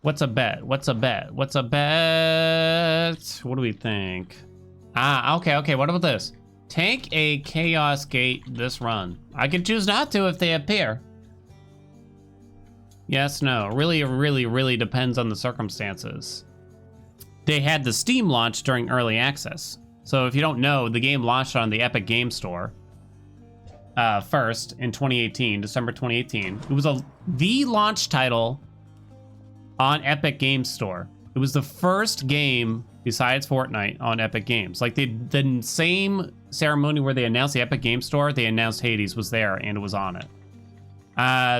What's a bet? What's a bet? What's a bet? What do we think? Ah, okay. What about this? Tank a chaos gate this run. I can choose not to if they appear. Yes, no. Really depends on the circumstances. They had the Steam launch during early access. So if you don't know, the game launched on the Epic Game Store first in 2018, December 2018. It was the launch title on Epic Games Store. It was the first game besides Fortnite on Epic Games. Like the same ceremony where they announced the Epic Games Store, they announced Hades was there and it was on it.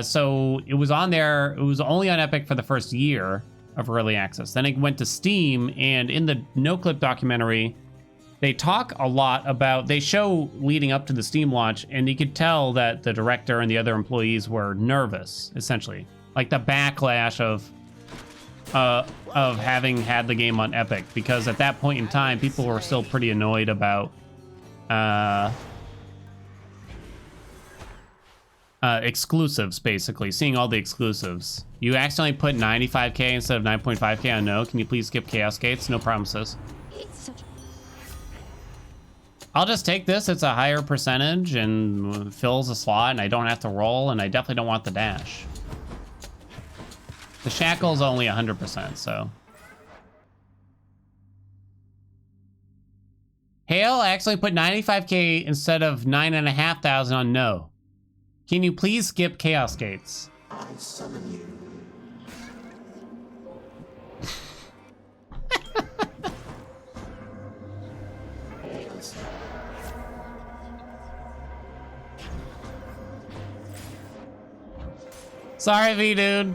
So it was on there. It was only on Epic for the first year of early access. Then it went to Steam, and in the no-clip documentary, they talk a lot about, they show leading up to the Steam launch, and you could tell that the director and the other employees were nervous, essentially. Like the backlash of having had the game on Epic, because at that point in time, people were still pretty annoyed about exclusives, basically, seeing all the exclusives. You accidentally put 95k instead of 9.5k on no. Can you please skip Chaos Gates? No promises. I'll just take this. It's a higher percentage and fills a slot, and I don't have to roll, and I definitely don't want the dash. The shackle's only 100%, so. Hale actually put 95k instead of 9,500 on no. Can you please skip Chaos Gates? I summon you. Sorry, V dude.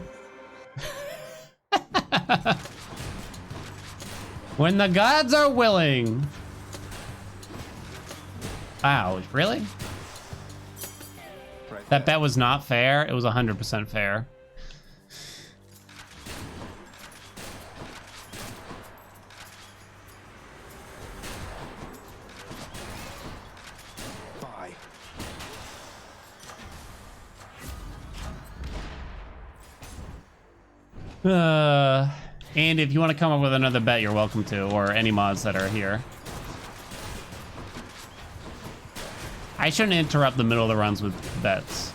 When the gods are willing. Wow, really? That bet was not fair. It was 100% fair. Bye. And if you want to come up with another bet, you're welcome to, or any mods that are here. I shouldn't interrupt the middle of the runs with bets.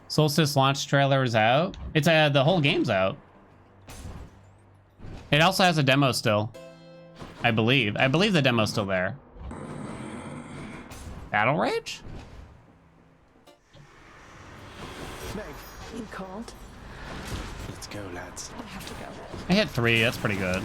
Soulstice launch trailer is out. It's the whole game's out. It also has a demo still. I believe the demo's still there. Battle Rage? Meg. You called? Let's go, lads. I have to go. I hit 3, that's pretty good.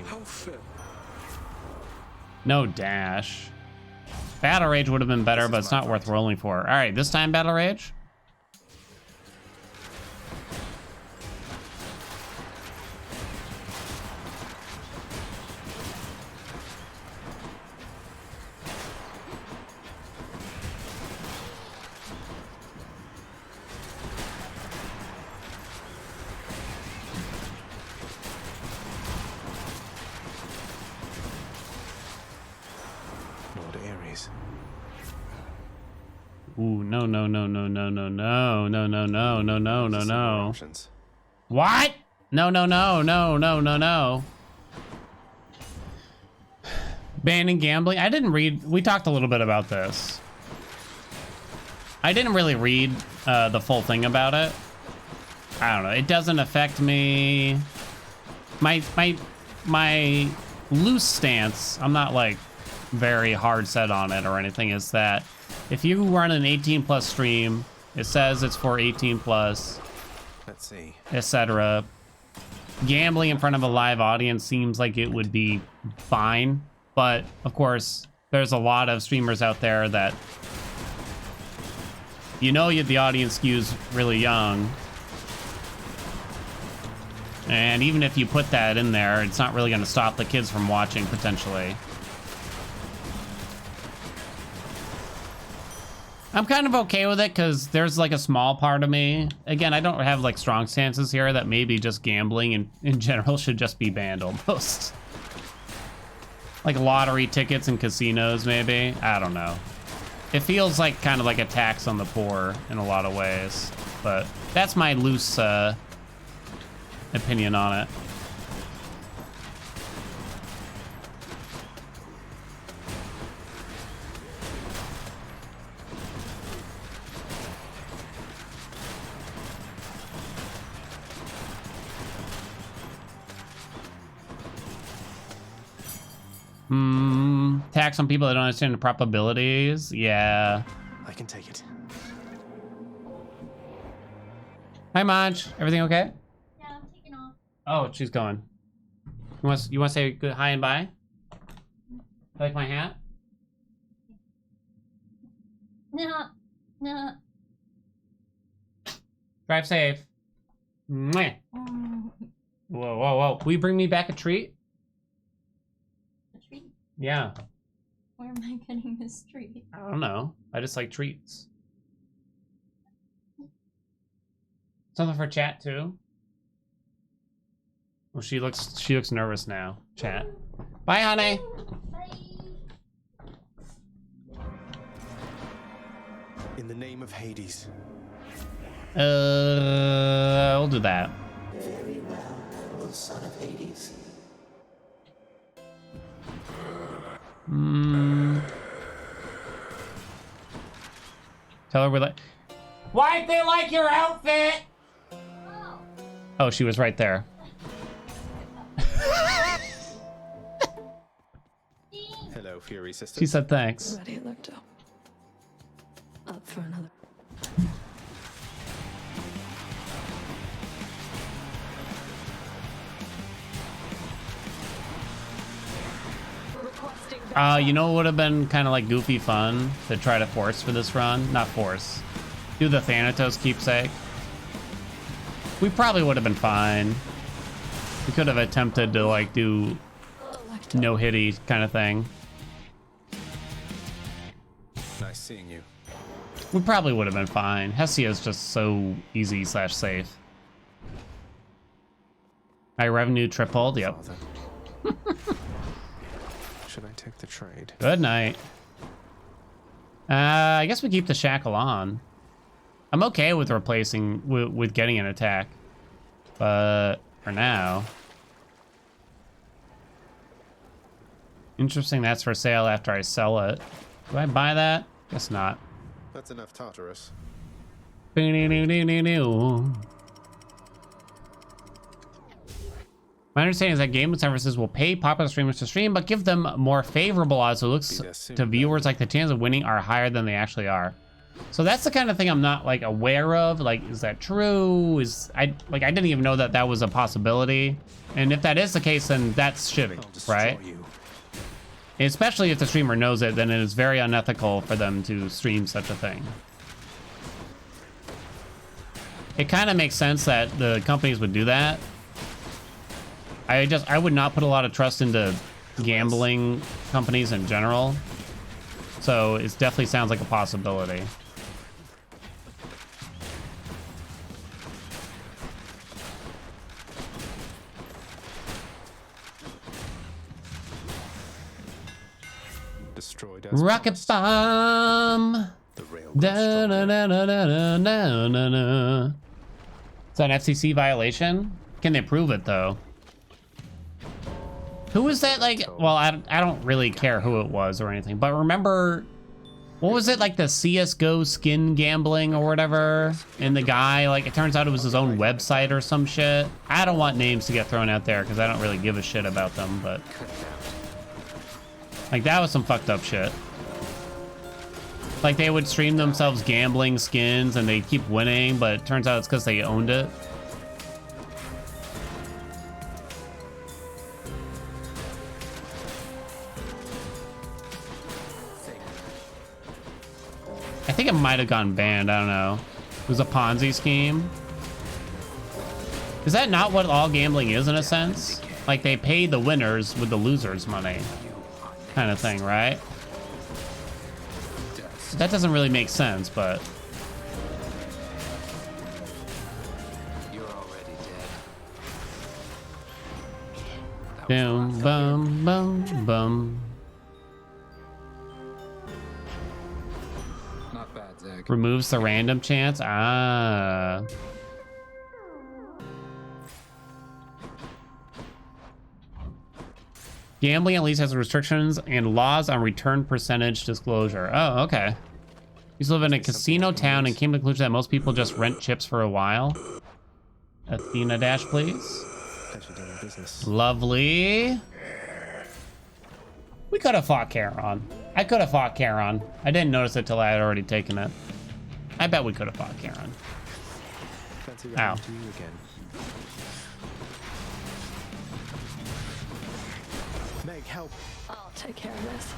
How fit? No dash. Battle Rage would have been better, but it's not worth rolling for. All right, this time Battle Rage. Ooh, no. What? No. Banning gambling. I didn't read. We talked a little bit about this. I didn't really read the full thing about it. I don't know. It doesn't affect me. My loose stance, I'm not like very hard set on it or anything, is that if you run an 18+ stream, it says it's for 18+. Let's see. Etc. Gambling in front of a live audience seems like it would be fine, but of course, there's a lot of streamers out there that the audience skews really young. And even if you put that in there, it's not really going to stop the kids from watching, potentially. I'm kind of okay with it because there's like a small part of me. Again, I don't have like strong stances here that maybe just gambling in general should just be banned almost. Like lottery tickets and casinos, maybe. I don't know. It feels like kind of like a tax on the poor in a lot of ways, but that's my loose opinion on it. Tax on people that don't understand the probabilities. Yeah. I can take it. Hi, Maj. Everything okay? Yeah, I'm taking off. Oh, she's going. You want to say good hi and bye? Like my hat? No. Drive safe. Mwah. Whoa. Will you bring me back a treat? A treat? Yeah. Where am I getting this treat? I don't know. I just like treats. Something for chat too. Well, she looks nervous now. Chat. Bye, honey. Bye. In the name of Hades. We'll do that. Very well, son of Hades. Tell her we're like. Why'd they like your outfit? Oh, she was right there. Hello, Fury Sisters. She said thanks. Ready, Alerto. Up for another. You know what would have been kind of like goofy fun to try to force for this run? Not force. Do the Thanatos keepsake. We probably would have been fine. We could have attempted to like do no-hitty kind of thing. Nice seeing you. We probably would have been fine. Hestia is just so easy / safe. My revenue tripled. Yep. Should I take the trade? Good night. I guess we keep the shackle on. I'm okay with replacing with getting an attack, but for now. Interesting. That's for sale after I sell it. Do I buy that? Guess not. That's enough Tartarus. My understanding is that gaming services will pay popular streamers to stream, but give them more favorable odds. So it looks to viewers like the chances of winning are higher than they actually are. So that's the kind of thing I'm not like aware of. Like, is that true? I didn't even know that that was a possibility. And if that is the case, then that's shitty, right? You. Especially if the streamer knows it, then it is very unethical for them to stream such a thing. It kind of makes sense that the companies would do that. I would not put a lot of trust into gambling companies in general. So it definitely sounds like a possibility. Destroyed as Rocket bomb. the rail. Da, da, da, da, da, da, da, da. Is that an FCC violation? Can they prove it though? Who was that? Like, well, I don't really care who it was or anything, but remember, what was it, like the CSGO skin gambling or whatever? And the guy, like, it turns out it was his own website or some shit. I don't want names to get thrown out there because I don't really give a shit about them, but like that was some fucked up shit. Like they would stream themselves gambling skins and they keep winning, but it turns out it's because they owned it. I think it might have gone banned. I don't know. It was a Ponzi scheme. Is that not what all gambling is in a sense? Like they pay the winners with the losers' money, kind of thing, right? That doesn't really make sense, but You're already dead. boom, bum, bum, bum. Not bad, Zach. Removes the random chance. Ah. Gambling at least has restrictions and laws on return percentage disclosure. Oh, okay. You live in a casino town and came to the conclusion that most people just rent chips for a while. Athena dash, please. Pleasure doing business. Lovely. We could have fought Charon. I could have fought Charon. I didn't notice it till I had already taken it. I bet we could have fought Charon. Fancy Ow. running to you again. Meg, help. I'll take care of this.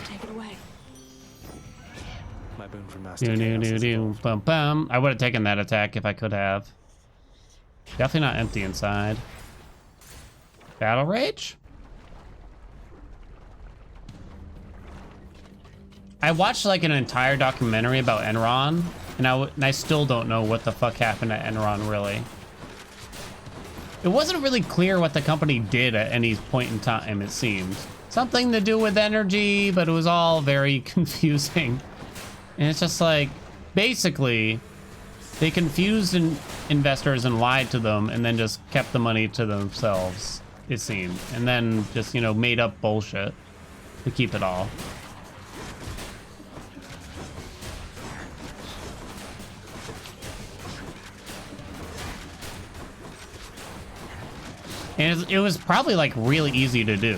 Take it away. My boon from Master Do do Chaos do is do evolved. bum bum. I would have taken that attack if I could have. Definitely not empty inside. Battle Rage? I watched like an entire documentary about Enron, and I still don't know what the fuck happened at Enron really. It wasn't really clear what the company did at any point in time, it seemed. Something to do with energy, but it was all very confusing. And it's just like, basically, they confused investors and lied to them and then just kept the money to themselves, it seemed. And then just, you know, made up bullshit to keep it all. And it was probably like really easy to do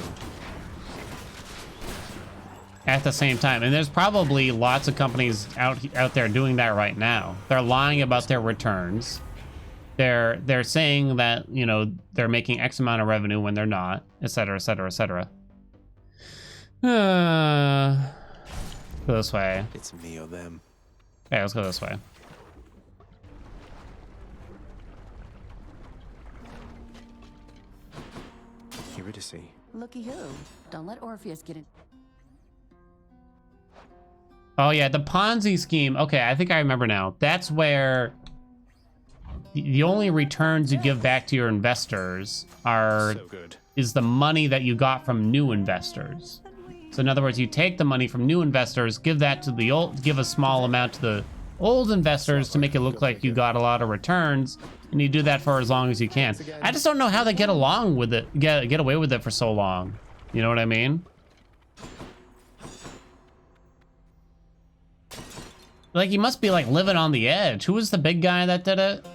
at the same time. And there's probably lots of companies out there doing that right now. They're lying about their returns. They're saying that, you know, they're making X amount of revenue when they're not, et cetera, et cetera, et cetera. Go this way. It's me or them. Yeah, let's go this way. Eurydice. Looky who. Don't let Orpheus get in. Oh yeah, the Ponzi scheme. Okay, I think I remember now. That's where the only returns you give back to your investors So good. is the money that you got from new investors. So in other words, you take the money from new investors, give that to the old, give a small amount to the old investors to make it look like you got a lot of returns, and you do that for as long as you can. I just don't know how they get along with it, get away with it for so long. You know what I mean? Like, you must be like living on the edge. Who was the big guy that did it?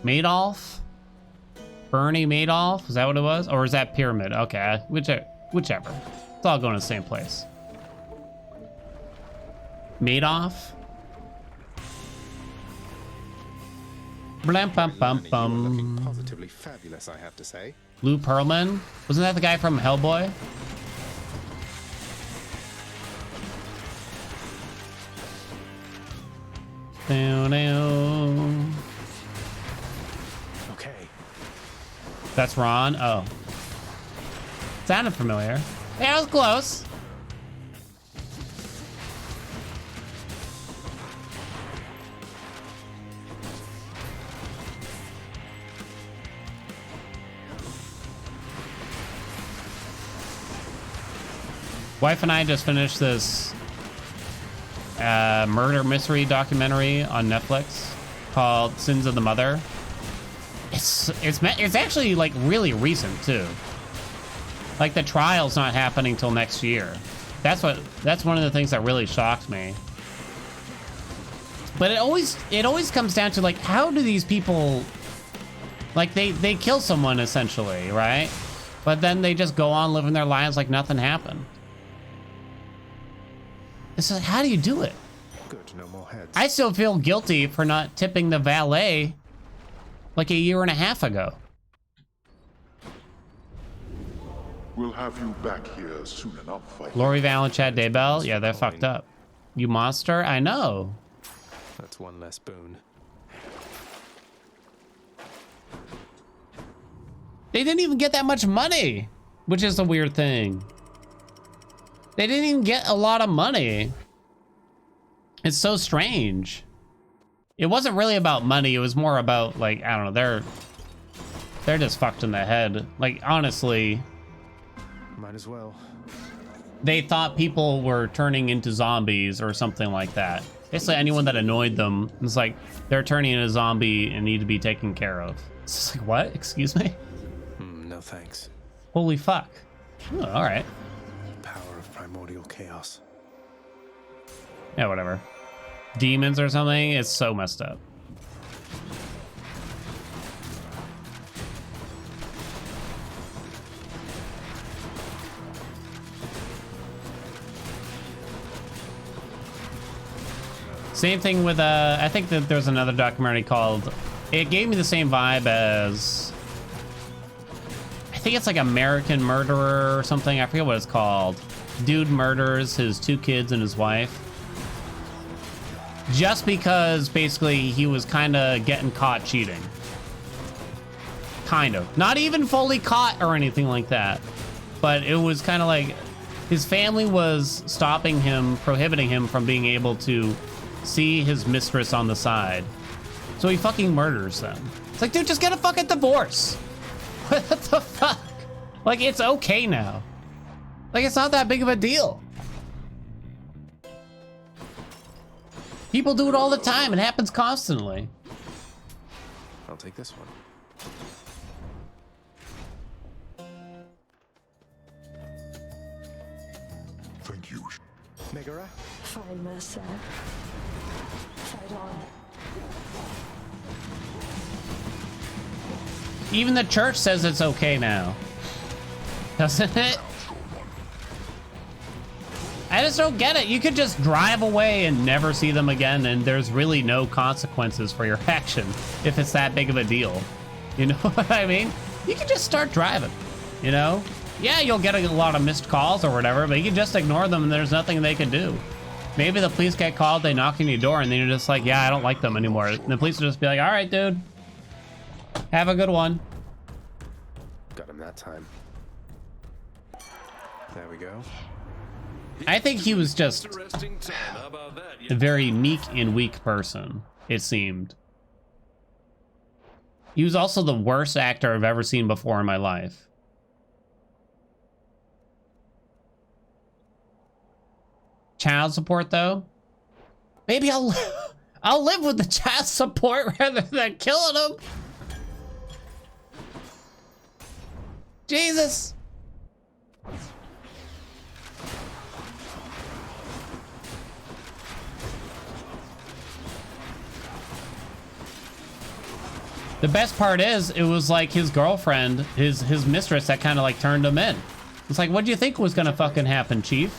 Madoff? Bernie Madoff? Is that what it was? Or is that Pyramid? Okay, whichever. It's all going to the same place. Madoff? Blam bum bum You are looking bum. positively fabulous, I have to say. Blue Pearlman? Wasn't that the guy from Hellboy? Down, down. Okay. That's Ron. Oh. Sounded familiar. Yeah, it was close. Wife and I just finished this murder mystery documentary on Netflix called Sins of the Mother. It's actually like really recent too. Like the trial's not happening till next year. That's one of the things that really shocked me. But it always comes down to like, how do these people, like they kill someone essentially, right? But then they just go on living their lives like nothing happened. It's like, how do you do it? Good, no more heads. I still feel guilty for not tipping the valet like a year and a half ago. We'll have you back here soon enough. Lori Val and Chad Daybell, yeah, they're fucked up. You monster, I know. That's one less boon. They didn't even get that much money, which is a weird thing. They didn't even get a lot of money. It's so strange. It wasn't really about money. It was more about, like, I don't know, they're just fucked in the head. Like, honestly, Might as well. they thought people were turning into zombies or something like that. Basically, anyone that annoyed them, it's like, they're turning into a zombie and need to be taken care of. It's just like, what? Excuse me? No thanks. Holy fuck. Oh, all right. Power of primordial chaos. Yeah, whatever. Demons or something? It's so messed up. Same thing with, I think that there's another documentary called, it gave me the same vibe as, I think it's like American Murderer or something. I forget what it's called. Dude murders his 2 kids and his wife. Just because basically he was kind of getting caught cheating. Kind of. Not even fully caught or anything like that. But it was kind of like his family was stopping him, prohibiting him from being able to see his mistress on the side. So he fucking murders them. It's like, dude, just get a fucking divorce. What the fuck? Like, it's okay now. Like, it's not that big of a deal. People do it all the time. It happens constantly. I'll take this one. Thank you. Megara? Fine, Mercer. Fight on. Even the church says it's okay now. Doesn't it? I just don't get it. You could just drive away and never see them again, and there's really no consequences for your action if it's that big of a deal. You know what I mean? You can just start driving, you know? Yeah, you'll get a lot of missed calls or whatever, but you can just ignore them and there's nothing they can do. Maybe the police get called, they knock on your door, and then you're just like, yeah, I don't like them anymore. And the police will just be like, all right, dude. Have a good one. Got him that time. There we go. I think he was just a very meek and weak person, it seemed. He was also the worst actor I've ever seen before in my life. Child support, though? Maybe I'll live with the child support rather than killing him. Jesus. The best part is, it was like his girlfriend, his mistress that kind of like turned him in. It's like, what do you think was gonna fucking happen, Chief?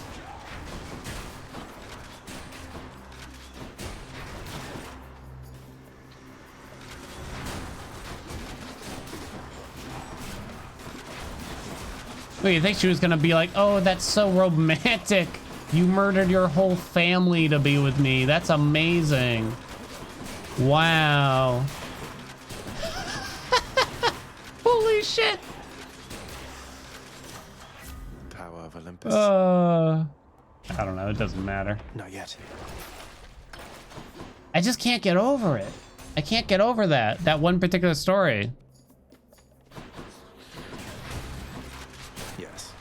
What, you think she was gonna be like, oh, that's so romantic. You murdered your whole family to be with me. That's amazing. Wow. Holy shit. Power of Olympus. I don't know, it doesn't matter. Not yet. I just can't get over it. I can't get over that one particular story. Yes.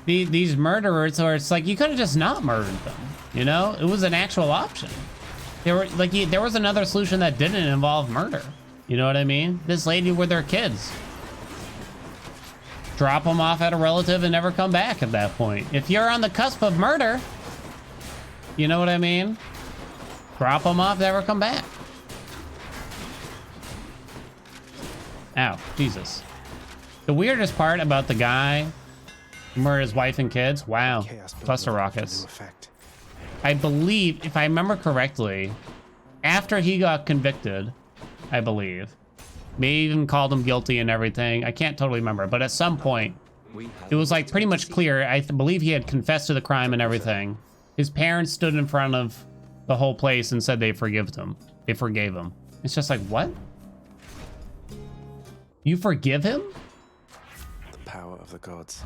These murderers, or it's like, you could have just not murdered them, you know? It was an actual option. There were like, there was another solution that didn't involve murder. You know what I mean? This lady with their kids. Drop them off at a relative and never come back at that point. If you're on the cusp of murder, you know what I mean? Drop them off, never come back. Ow, Jesus. The weirdest part about the guy who murdered his wife and kids, wow, cluster rockets. I believe, if I remember correctly, after he got convicted, I believe, may even called him guilty and everything. I can't totally remember, but at some point, it was like pretty much clear. I believe he had confessed to the crime and everything. His parents stood in front of the whole place and said they forgave him. They forgave him. It's just like, what? You forgive him? power of the gods.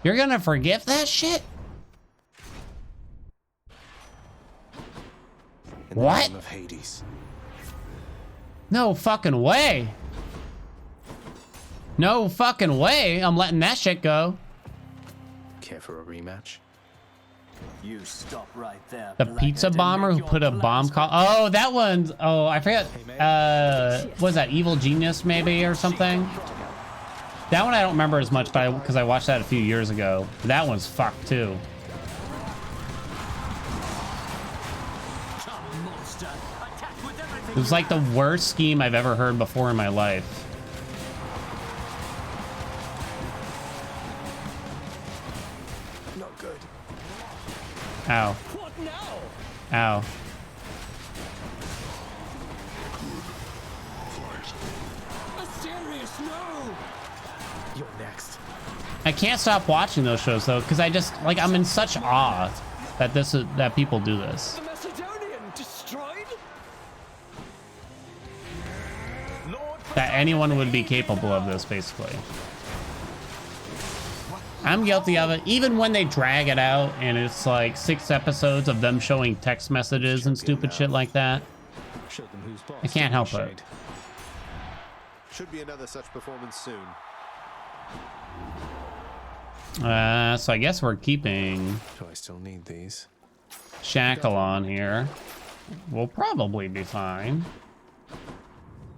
You're gonna forgive that shit? In the What? name of Hades. No fucking way. No fucking way. I'm letting that shit go. Care for a rematch? You stop right there. The pizza bomber who put a bomb call. Oh, that one's. Oh, I forgot. What was that? Evil Genius, maybe, or something? That one I don't remember as much, but because I watched that a few years ago. That one's fucked too. It was like the worst scheme I've ever heard before in my life. Not good. Ow. What now? Ow. A serious no. You're next. I can't stop watching those shows though, because I just like I'm in such awe that that people do this. The Macedonian destroyed. That anyone would be capable of this, basically. I'm guilty of it. Even when they drag it out and it's like 6 episodes of them showing text messages and stupid shit like that. Show them who's boss. I can't help it. Should be another such performance soon. So I guess we're keeping Do I still need these? Shackle on here. We'll probably be fine.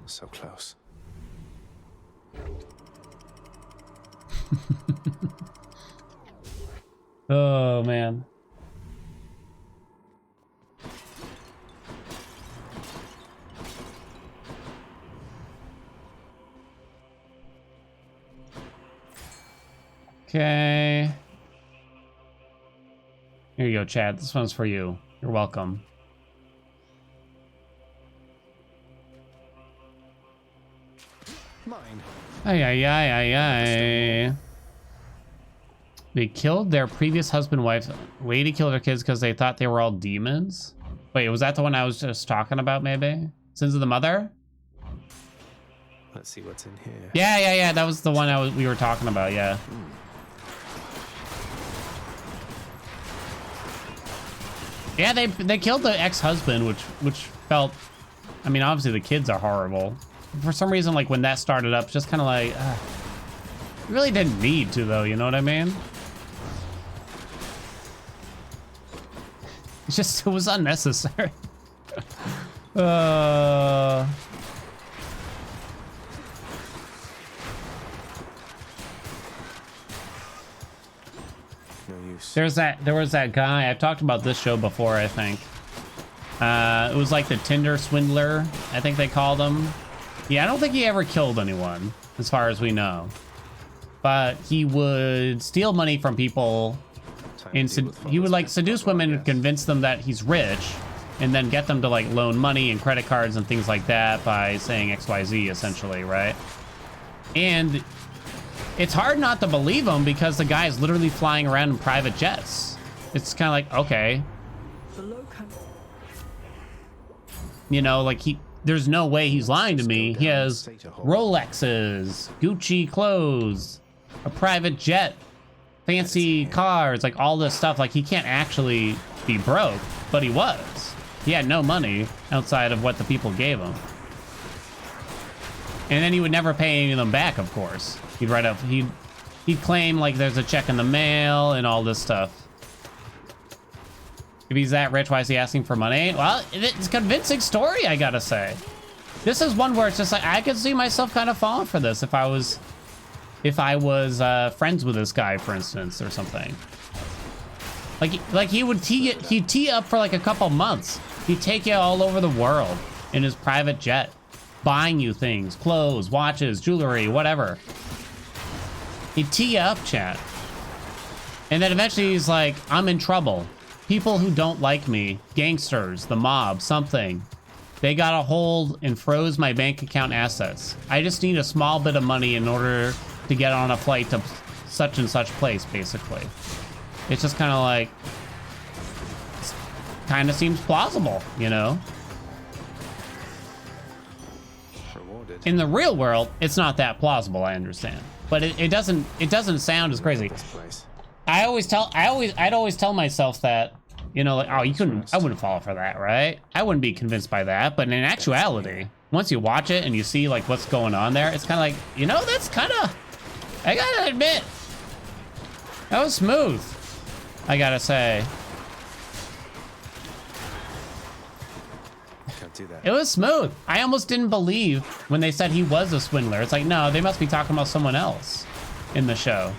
So close. Oh man. Okay. Here you go, Chad. This one's for you. You're welcome. Mine. Ay, ay, ay, ay, ay. They killed their previous husband, wife. Lady killed her kids because they thought they were all demons. Wait, was that the one I was just talking about, maybe? Sins of the Mother? Let's see what's in here. Yeah. That was the one we were talking about, yeah. Yeah, they killed the ex-husband, which felt... I mean, obviously the kids are horrible. For some reason, like, when that started up, it's just kind of like... you really didn't need to, though, you know what I mean? It's just, it was unnecessary. No use. There was that guy, I've talked about this show before, I think. It was like the Tinder Swindler, I think they called him. Yeah, I don't think he ever killed anyone, as far as we know. But he would steal money from people, and he would like seduce women and convince them that he's rich, and then get them to like loan money and credit cards and things like that by saying XYZ, essentially, right? And it's hard not to believe him because the guy is literally flying around in private jets. It's kind of like, okay. You know, like there's no way he's lying to me. He has Rolexes, Gucci clothes, a private jet, fancy cars, like all this stuff. Like he can't actually be broke, but he was. He had no money outside of what the people gave him. And then he would never pay any of them back, of course. He'd write up, he'd claim like there's a check in the mail and all this stuff. If he's that rich, why is he asking for money? Well, it's a convincing story, I gotta say. This is one where it's just like, I could see myself kind of falling for this if I was friends with this guy, for instance, or something. Like he'd tee up for like a couple months. He'd take you all over the world in his private jet, buying you things, clothes, watches, jewelry, whatever. He'd tee you up, chat. And then eventually he's like, I'm in trouble. People who don't like me, gangsters, the mob, something. They got a hold and froze my bank account assets. I just need a small bit of money in order to get on a flight to such and such place, basically. It's just kind of like, kind of seems plausible, you know? Rewarded. it. In the real world, it's not that plausible, I understand. But it doesn't sound as crazy. This place. I'd always tell myself that, you know, like, oh, I wouldn't fall for that, right? I wouldn't be convinced by that. But in actuality, once you watch it and you see like what's going on there, it's kind of like, you know, that's kind of, I gotta admit, that was smooth, I gotta say. Can't do that. It was smooth. I almost didn't believe when they said he was a swindler. It's like, no, they must be talking about someone else in the show.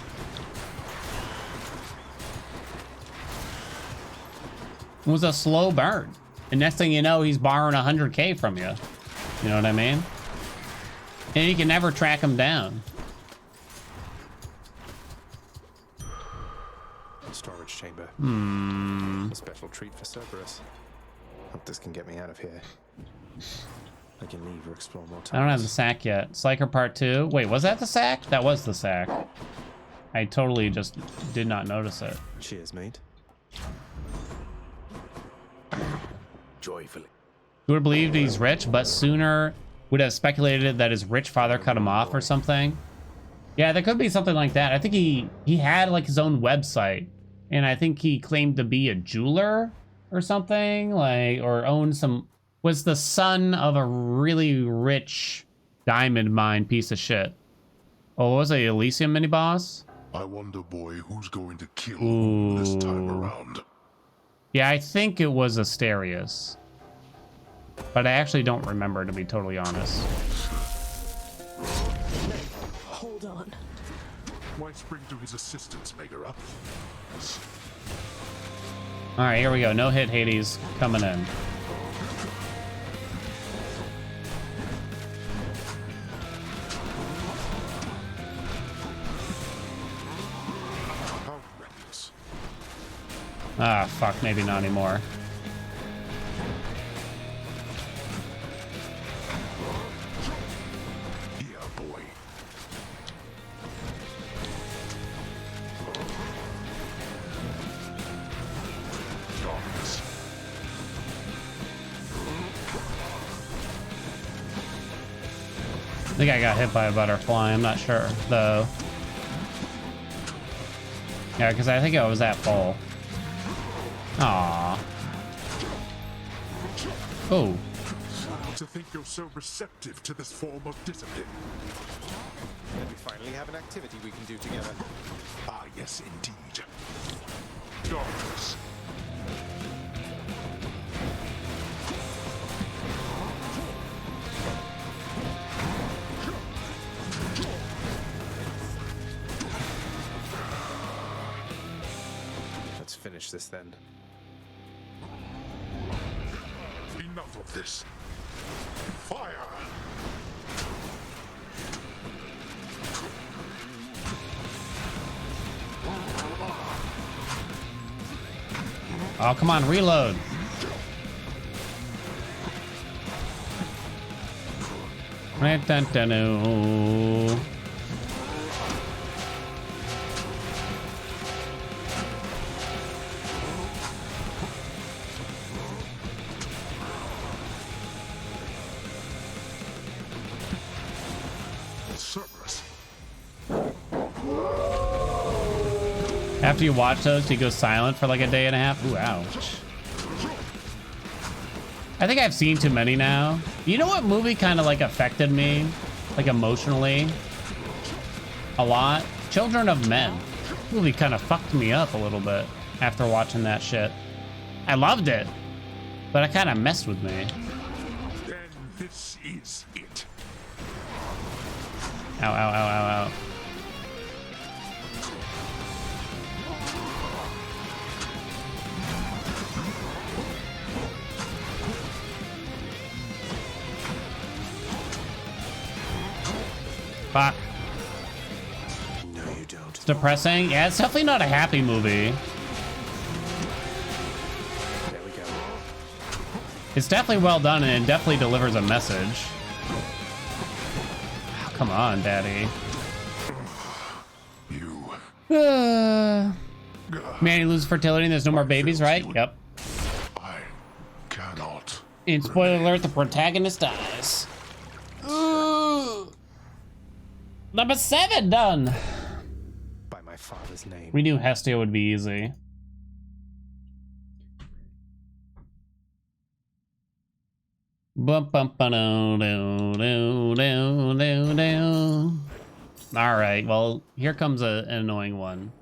It was a slow burn. And next thing you know, he's borrowing 100K from you. You know what I mean? And you can never track him down. Storage chamber. A special treat for Cerberus. Hope this can get me out of here. I can leave or explore more times. I don't have the sack yet. Psyker Part 2. Wait, was that the sack? That was the sack. I totally just did not notice it. Cheers, mate. Joyfully. Who would have believed he's rich, but sooner would have speculated that his rich father cut him off or something. Yeah, there could be something like that. I think he had like his own website, and I think he claimed to be a jeweler or something, like, or owned some, was the son of a really rich diamond mine piece of shit. Oh, what was it, Elysium mini boss? I wonder, boy, who's going to kill who this time around. Yeah, I think it was Asterius. But I actually don't remember, to be totally honest. Hold on. Why spring to his assistance, Megara? Alright, here we go. No hit Hades coming in. How reckless. Ah, fuck, maybe not anymore. Yeah, boy. Darkness. I think I got hit by a butterfly. I'm not sure, though. Yeah, because I think I was at full. Aww. Oh. To think you're so receptive to this form of discipline. And we finally have an activity we can do together. Ah, yes, indeed. Darkness. Let's finish this then. Enough of this. Fire! Oh, come on, reload. Cerberus. After you watch those, do you go silent for like a day and a half? Ooh, ouch. I think I've seen too many now. You know what movie kind of like affected me? Like emotionally? A lot? Children of Men. Movie kind of fucked me up a little bit after watching that shit. I loved it, but it kind of messed with me. Then this is it. Ow, ow, ow, ow, ow. Fuck. No, you don't. It's depressing. Yeah, it's definitely not a happy movie. There we go. It's definitely well done, and it definitely delivers a message. Oh, come on, Daddy. You. Man, he loses fertility and there's no more babies, right? Yep. I cannot. And spoiler alert, the protagonist dies. Ooh. Number 7 done. By my father's name. We knew Hestia would be easy. All right, well, here comes an annoying one.